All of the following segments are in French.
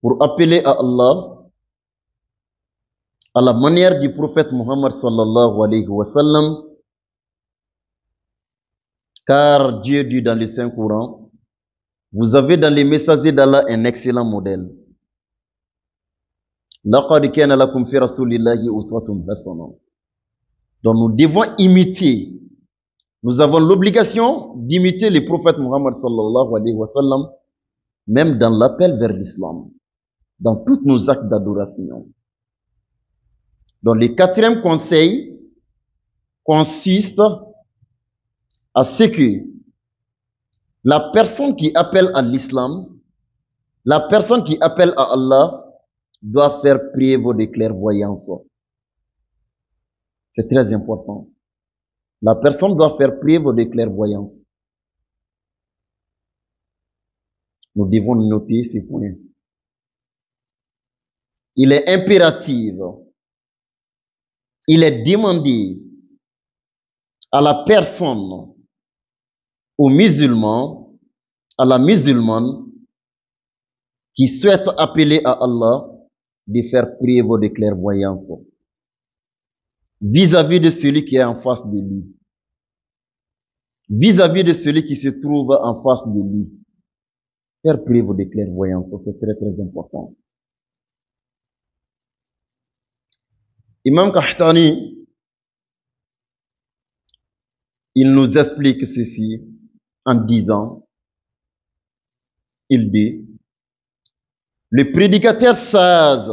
pour appeler à Allah à la manière du prophète Muhammad sallallahu alayhi wa sallam, car Dieu dit dans le Saint-Coran, vous avez dans les messagers d'Allah un excellent modèle. لَقَدْ كَانَ لَكُمْ فِي رَسُولِ اللَّهِ أُسْوَةٌ حَسَنَةٌ. Donc nous devons imiter. Nous avons l'obligation d'imiter le prophète Muhammad sallallahu alayhi wa sallam, même dans l'appel vers l'islam, dans tous nos actes d'adoration. Donc le quatrième conseil consiste à ce que la personne qui appelle à l'islam, la personne qui appelle à Allah, doit faire preuve de clairvoyance. C'est très important. La personne doit faire preuve de clairvoyance. Nous devons noter ces points. Il est impératif, il est demandé à la personne, aux musulmans, à la musulmane qui souhaite appeler à Allah de faire preuve de clairvoyance vis-à-vis de celui qui est en face de lui, vis-à-vis de celui qui se trouve en face de lui. Faire preuve de clairvoyance, c'est très très important. Imam Qahtani, il nous explique ceci en disant, il dit, le prédicateur sage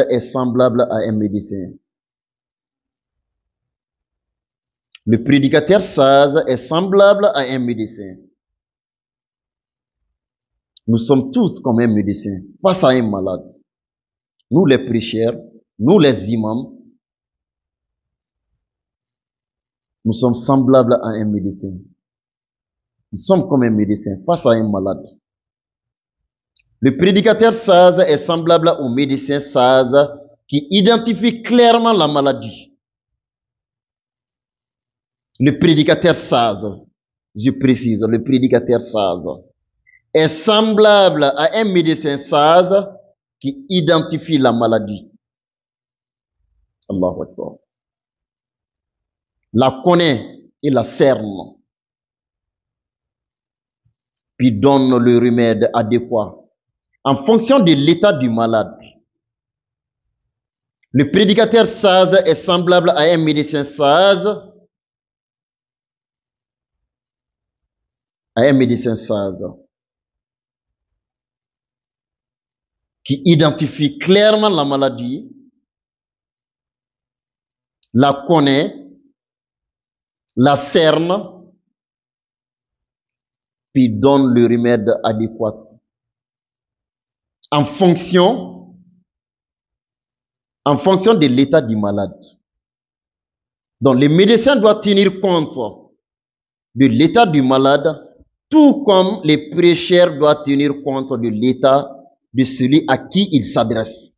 est semblable à un médecin. Le prédicateur sage est semblable à un médecin. Nous sommes tous comme un médecin face à un malade. Nous les prêcheurs, nous les imams, nous sommes semblables à un médecin. Nous sommes comme un médecin face à un malade. Le prédicateur sage est semblable au médecin sage qui identifie clairement la maladie. Le prédicateur sage, je précise, le prédicateur sage est semblable à un médecin sage qui identifie la maladie. Allahu Akbar. La connaît et la cerne, puis donne le remède adéquat en fonction de l'état du malade. Le prédicateur sage est semblable à un médecin sage, qui identifie clairement la maladie, la connaît, la cerne, puis donne le remède adéquat en fonction de l'état du malade. Donc le médecin doit tenir compte de l'état du malade, tout comme les prêcheurs doivent tenir compte de l'état de celui à qui il s'adresse.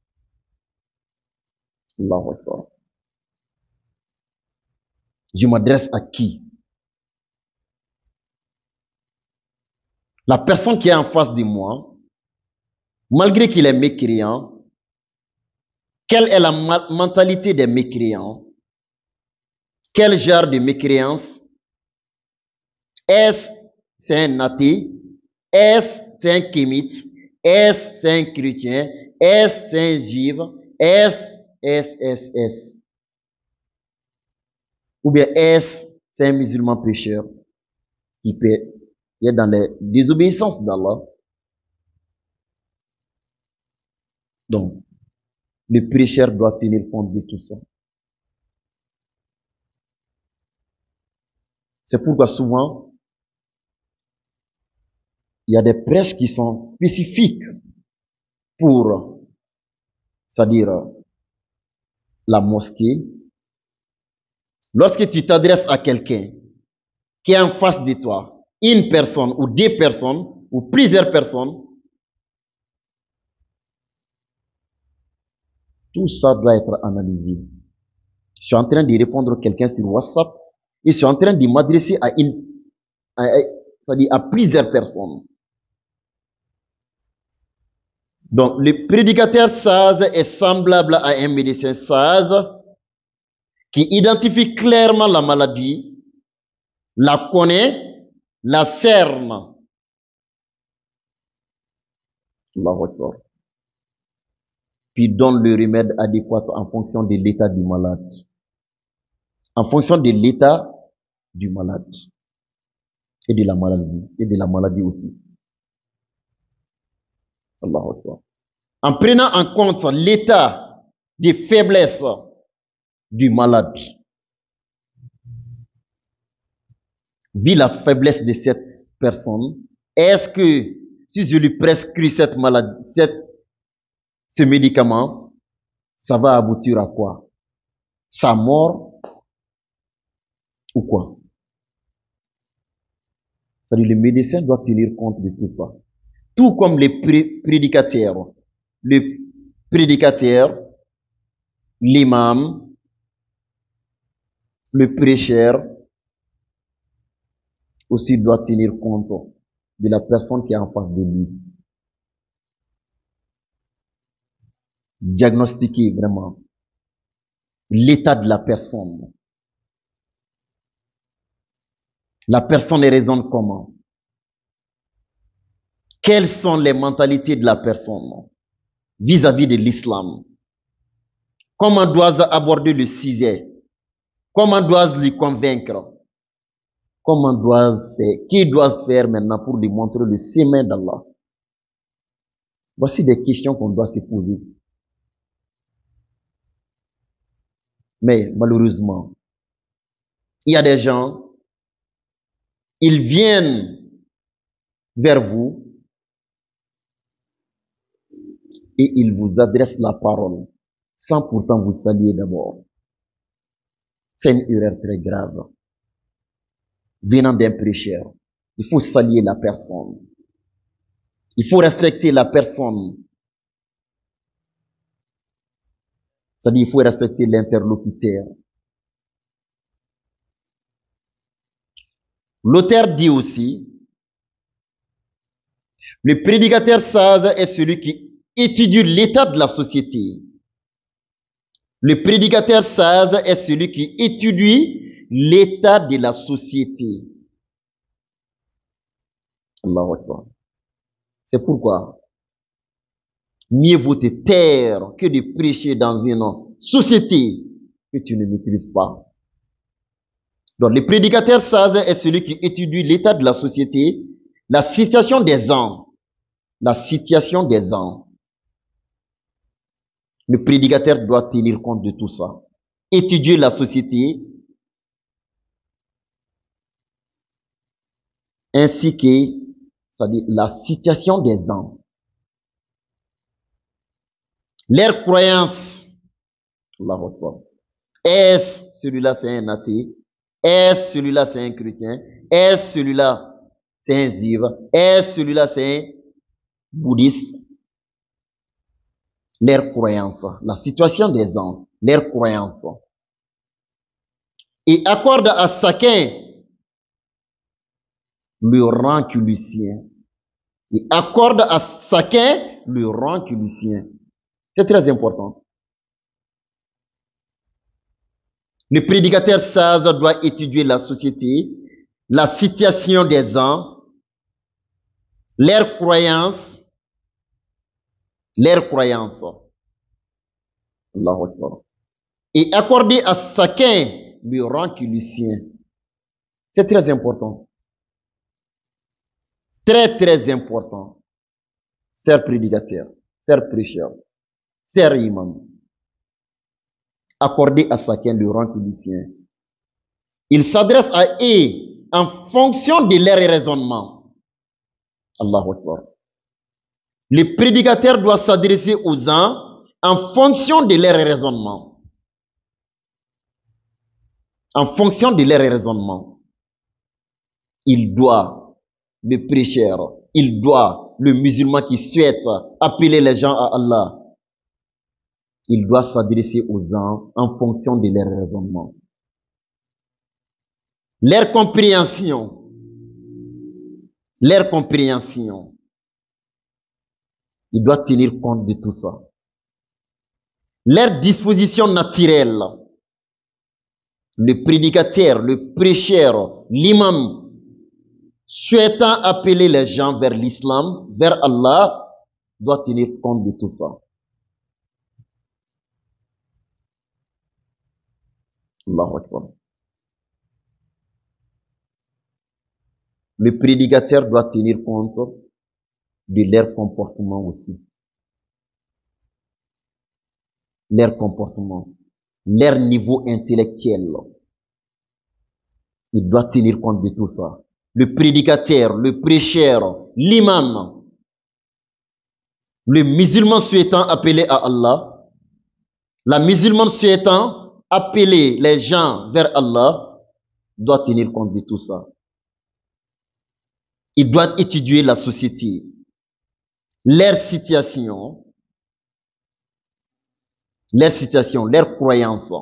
Allahu Akbar. Je m'adresse à qui? La personne qui est en face de moi, malgré qu'il est mécréant, quelle est la mentalité des mécréants? Quel genre de mécréance? Est-ce c'est un athée? Est-ce c'est un kémite? Est-ce c'est un chrétien? Est-ce c'est un juif? Est-ce? Ou bien est-ce c'est un musulman pécheur qui est dans les désobéissances d'Allah? Donc, le prêcheur doit tenir compte de tout ça. C'est pourquoi souvent, il y a des prêches qui sont spécifiques pour, c'est-à-dire la mosquée. Lorsque tu t'adresses à quelqu'un qui est en face de toi, une personne ou deux personnes ou plusieurs personnes, tout ça doit être analysé. Je suis en train de répondre à quelqu'un sur WhatsApp et je suis en train de m'adresser à plusieurs personnes. Donc, le prédicateur sage est semblable à un médecin sage qui identifie clairement la maladie, la connaît, la cerne. Allahu Akbar. Puis donne le remède adéquat en fonction de l'état du malade. En fonction de l'état du malade. Et de la maladie. Et de la maladie aussi. Allahu Akbar. En prenant en compte l'état de faiblesse du malade. Vu la faiblesse de cette personne, est-ce que si je lui prescris cette maladie, ce médicament, ça va aboutir à quoi? Sa mort ou quoi? C'est-à-dire, le médecin doit tenir compte de tout ça. Tout comme les prédicateurs. Le prédicateur, l'imam, le prêcheur, aussi doit tenir compte de la personne qui est en face de lui. Diagnostiquer vraiment l'état de la personne. La personne raisonne comment? Quelles sont les mentalités de la personne vis-à-vis de l'islam? Comment dois-je aborder le sujet? Comment dois-je lui convaincre? Comment dois-je faire? Qui dois-je faire maintenant pour lui montrer le chemin d'Allah? Voici des questions qu'on doit se poser. Mais malheureusement, il y a des gens, ils viennent vers vous et ils vous adressent la parole sans pourtant vous saluer d'abord. C'est une erreur très grave. Venant d'un prêcheur, il faut saluer la personne. Il faut respecter la personne. C'est-à-dire, il faut respecter l'interlocuteur. L'auteur dit aussi, le prédicateur sage est celui qui étudie l'état de la société. Le prédicateur sage est celui qui étudie l'état de la société. Allahu Akbar. C'est pourquoi mieux vaut te taire que de prêcher dans une société que tu ne maîtrises pas. Donc, le prédicateur sage est celui qui étudie l'état de la société, la situation des gens. La situation des gens. Le prédicateur doit tenir compte de tout ça. Étudier la société, ainsi que, c'est-à-dire la situation des gens. Leur croyance. Allahu Akbar. Est-ce celui-là c'est un athée? Est-ce celui-là c'est un chrétien? Est-ce celui-là c'est un juif? Est-ce celui-là c'est un bouddhiste? Leur croyance, la situation des gens, leur croyance. Et accorde à chacun le rang qui lui tient. Et accorde à chacun le rang qui lui tient. C'est très important. Le prédicateur sage doit étudier la société, la situation des gens, leurs croyances, Allahu Akbar. Et accorder à chacun le rang qui lui tient. C'est très important. Très, très important. Cher prédicateur, cher prêcheur, cher imam. Accorder à chacun le rang qui lui tient. Il s'adresse à eux en fonction de leur raisonnement. Allahu Akbar. Le prédicateur doit s'adresser aux gens en fonction de leur raisonnement. En fonction de leur raisonnement. Il doit, le prêcheur, il doit, le musulman qui souhaite appeler les gens à Allah, il doit s'adresser aux gens en fonction de leur raisonnement. Leur compréhension, il doit tenir compte de tout ça. Leurs dispositions naturelles, le prédicateur, le prêcheur, l'imam, souhaitant appeler les gens vers l'islam, vers Allah, doit tenir compte de tout ça. Allahu Akbar. Le prédicateur doit tenir compte de leur comportement aussi. Leur comportement, leur niveau intellectuel. Il doit tenir compte de tout ça. Le prédicateur, le prêcheur, l'imam, le musulman souhaitant appeler à Allah, la musulmane souhaitant appeler les gens vers Allah, doit tenir compte de tout ça. Il doit étudier la société, leur situation, leurs croyances,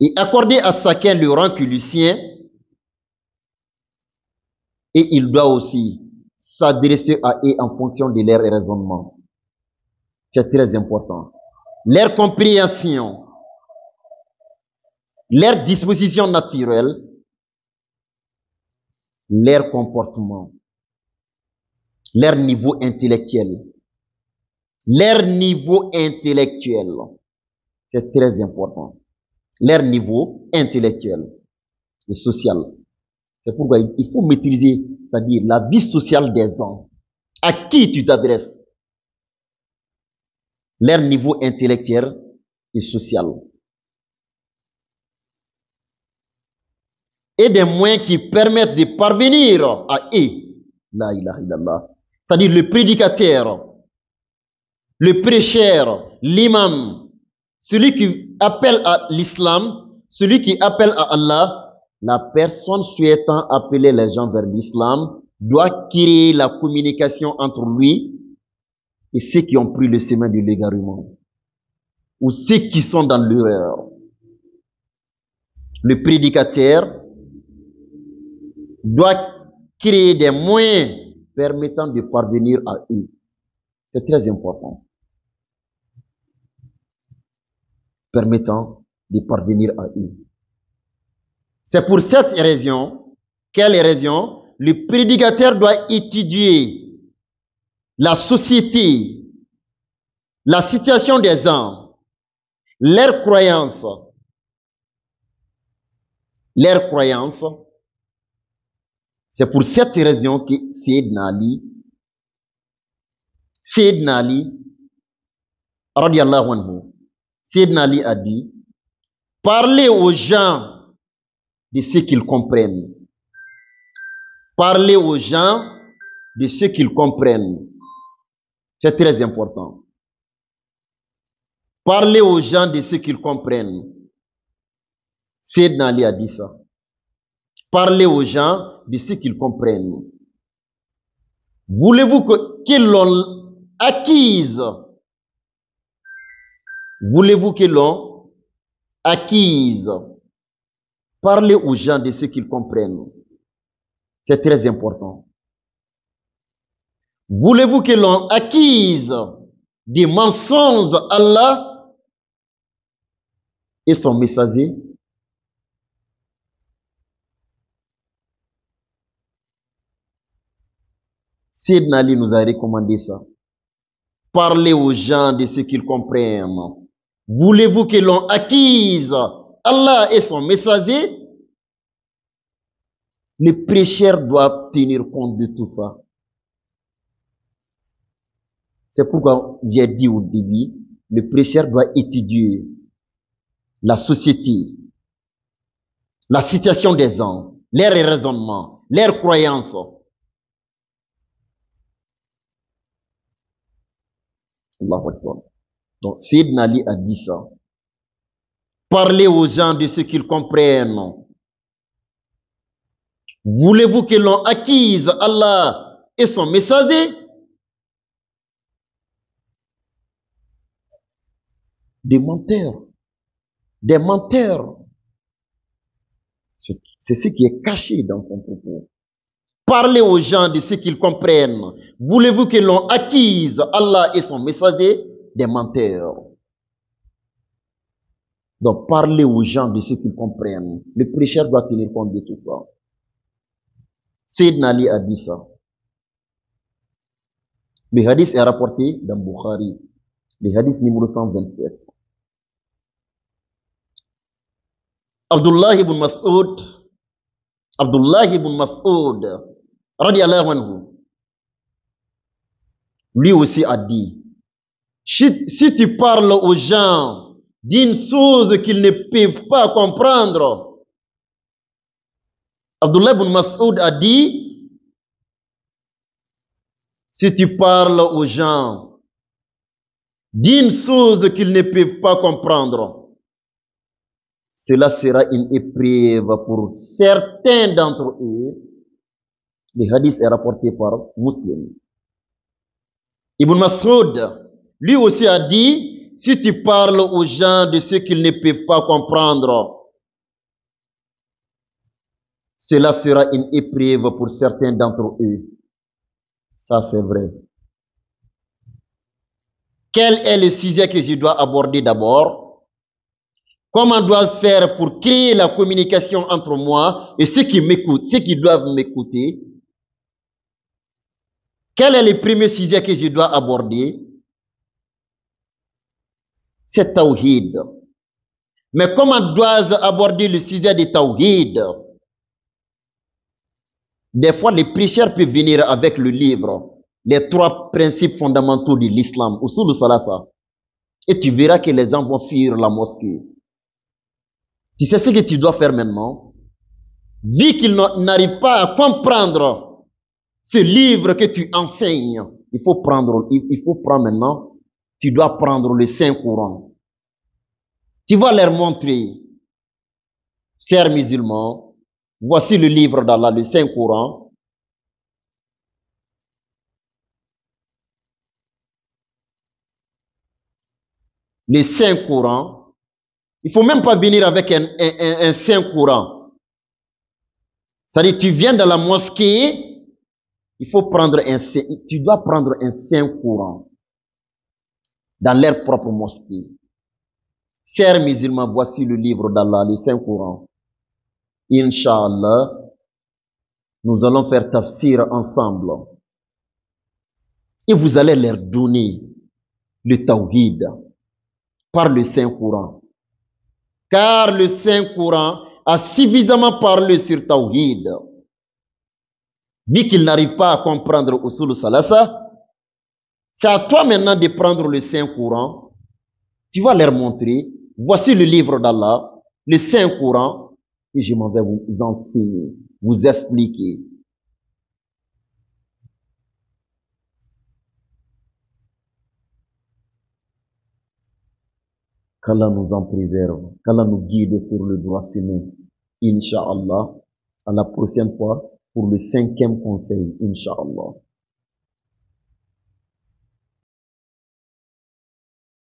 et accorder à chacun le rang que lui sien, et il doit aussi s'adresser à eux en fonction de leur raisonnement. C'est très important. Leur compréhension, leur disposition naturelle, leur comportement, leur niveau intellectuel. Leur niveau intellectuel, c'est très important. Leur niveau intellectuel et social. C'est pourquoi il faut maîtriser, c'est-à-dire la vie sociale des gens. À qui tu t'adresses? Leur niveau intellectuel et social. Et des moyens qui permettent de parvenir à eux. La ilaha illallah. C'est-à-dire le prédicateur, le prêcheur, l'imam, celui qui appelle à l'islam, celui qui appelle à Allah, la personne souhaitant appeler les gens vers l'islam doit créer la communication entre lui et ceux qui ont pris le chemin de l'égarement ou ceux qui sont dans l'erreur. Le prédicateur doit créer des moyens permettant de parvenir à eux. C'est très important. Permettant de parvenir à eux. C'est pour cette raison, quelle raison? Le prédicateur doit étudier la société, la situation des gens, leurs croyances. Leurs croyances. C'est pour cette raison que Sayyidina Ali, radiyallahu anhu, Sayyidina Ali a dit, parlez aux gens de ce qu'ils comprennent. Parlez aux gens de ce qu'ils comprennent. C'est très important. Parlez aux gens de ce qu'ils comprennent. Sayyidina Ali a dit ça. Parlez aux gens de ce qu'ils comprennent. Voulez-vous qu'ils l'ont acquise? Voulez-vous qu'ils l'ont acquise? Parlez aux gens de ce qu'ils comprennent. C'est très important. Voulez-vous qu'ils l'ont acquise des mensonges Allah et son messager? Sayyidina Ali nous a recommandé ça. Parlez aux gens de ce qu'ils comprennent. Voulez-vous qu'ils l'ont acquise Allah et son messager? Le prêcheur doit tenir compte de tout ça. C'est pourquoi j'ai dit au début, le prêcheur doit étudier la société, la situation des gens, leurs raisonnements, leurs croyances. Allahu Akbar. Donc, Sayyidina Ali a dit ça. Parlez aux gens de ce qu'ils comprennent. Voulez-vous que l'on acquise Allah et son messager? Des menteurs. Des menteurs. C'est ce qui est caché dans son propos. Parlez aux gens de ce qu'ils comprennent. Voulez-vous que l'on acquise Allah et son messager des menteurs? Donc, parlez aux gens de ce qu'ils comprennent. Le prêcheur doit tenir compte de tout ça. Sayyidina Ali a dit ça. Le hadith est rapporté dans Bukhari. Le hadith numéro 127. Abdullah ibn Mas'ud, radiallahu anhu, lui aussi a dit, si tu parles aux gens d'une chose qu'ils ne peuvent pas comprendre, Abdullah ibn Mas'ud a dit, si tu parles aux gens d'une chose qu'ils ne peuvent pas comprendre, cela sera une épreuve pour certains d'entre eux. Le hadith est rapporté par Muslim. Ibn Mas'ud, lui aussi a dit, si tu parles aux gens de ce qu'ils ne peuvent pas comprendre, cela sera une épreuve pour certains d'entre eux. Ça, c'est vrai. Quel est le sujet que je dois aborder d'abord? Comment dois-je faire pour créer la communication entre moi et ceux qui m'écoutent, ceux qui doivent m'écouter? Quel est le premier sujet que je dois aborder? C'est Tawhid. Mais comment dois-je aborder le sujet de Tawhid? Des fois, les prêcheurs peuvent venir avec le livre, les 3 principes fondamentaux de l'islam, usul salasa. Et tu verras que les gens vont fuir la mosquée. Tu sais ce que tu dois faire maintenant? Vu qu'ils n'arrivent pas à comprendre ce livre que tu enseignes, il faut prendre maintenant, tu dois prendre le Saint-Coran. Tu vas leur montrer, chers musulmans, voici le livre d'Allah, le Saint-Coran. Le Saint-Coran. Il ne faut même pas venir avec un Saint-Coran. C'est-à-dire, tu viens dans la mosquée, il faut prendre tu dois prendre un Saint-Coran dans leur propre mosquée. Chers musulmans, voici le livre d'Allah, le Saint-Coran. Inch'Allah, nous allons faire tafsir ensemble. Et vous allez leur donner le Tawhid par le Saint-Coran. Car le Saint-Coran a suffisamment parlé sur Tawhid. Vu qu'ils n'arrivent pas à comprendre Usul Salasa, c'est à toi maintenant de prendre le Saint-Coran. Tu vas leur montrer, voici le livre d'Allah, le Saint-Coran, et je m'en vais vous enseigner, vous expliquer. Qu'Allah nous en préserve, qu'Allah nous guide sur le droit chemin. Inch'Allah, à la prochaine fois pour le 5e conseil, Inch'Allah.